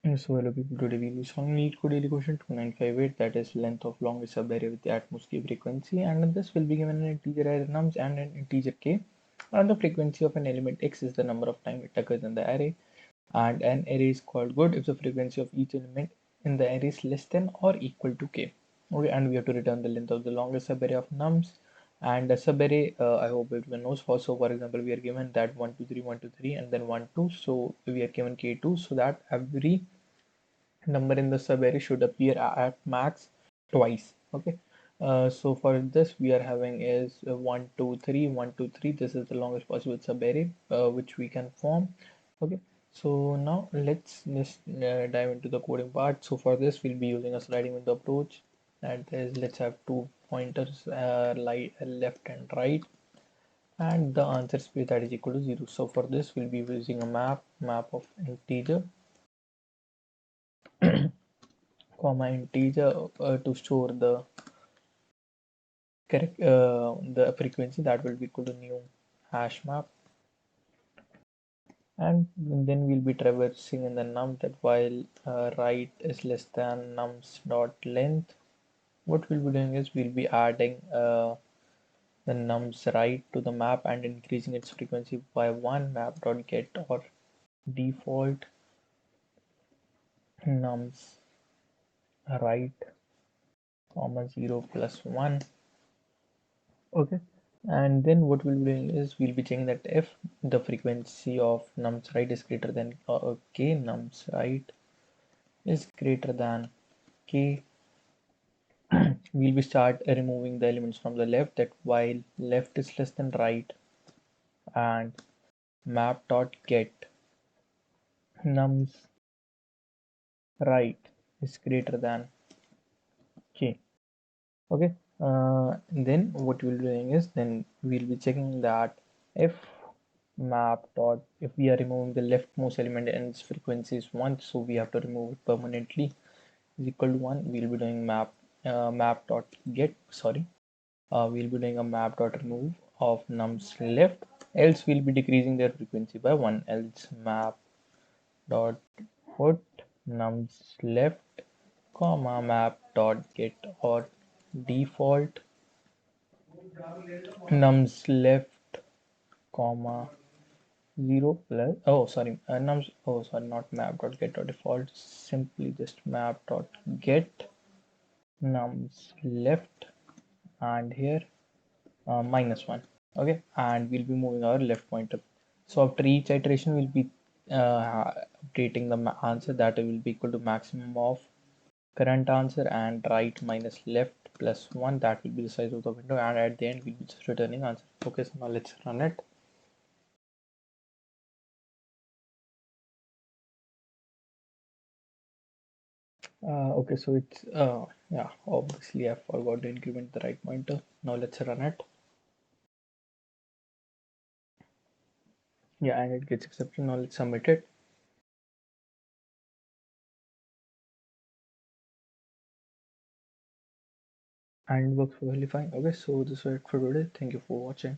So hello people, today we will be solving LeetCode DailyQuestion 2958, that is length of longest subarray with the utmost key frequency, and in this will be given an integer array nums and an integer k, and the frequency of an element x is the number of time it occurs in the array, and an array is called good if the frequency of each element in the array is less than or equal to k. Okay, and we have to return the length of the longest subarray of nums and a subarray. I hope everyone knows. For example, we are given that 1 2 3 1 2 3 and then 1 2, so we are given k2, so that every number in the subarray should appear at max twice. Okay, so for this we are having is 1 2 3 1 2 3. This is the longest possible subarray which we can form. Okay, so now let's just dive into the coding part. So for this we'll be using a sliding window approach, and let's have two pointers, left and right, and the answer space that is equal to 0. So for this we'll be using a map of integer comma integer to store the correct the frequency that will be equal to new hash map, and then we'll be traversing in the num that while right is less than nums dot length. What we'll be doing is we'll be adding the nums right to the map and increasing its frequency by 1 map dot get or default nums right comma 0 plus 1. Okay, and then what we'll be doing is we'll be checking that if the frequency of nums right is greater than k, nums right is greater than k, we'll be start removing the elements from the left, that while left is less than right, and map dot get nums right is greater than k. Okay, then what we'll be doing is then we'll be checking that if map dot, if we are removing the leftmost element and its frequency is 1, so we have to remove it permanently, is equal to 1. We'll be doing map dot get, sorry, we'll be doing a map dot remove of nums left, else we'll be decreasing their frequency by 1, else map dot put nums left comma map dot get or default nums left comma 0 plus, oh sorry, nums, oh sorry, not map dot get dot default, simply just map dot get nums left, and here -1. Okay, and we'll be moving our left pointer. So after each iteration we'll be updating the answer, that will be equal to maximum of current answer and right minus left plus 1, that will be the size of the window, and at the end we'll be just returning answer. Okay, so now let's run it. Okay, so it's yeah, obviously I forgot to increment the right pointer. Now let's run it. Yeah, and it gets accepted. Now let's submit it, and it works perfectly fine. Okay, so this is it for today. Thank you for watching.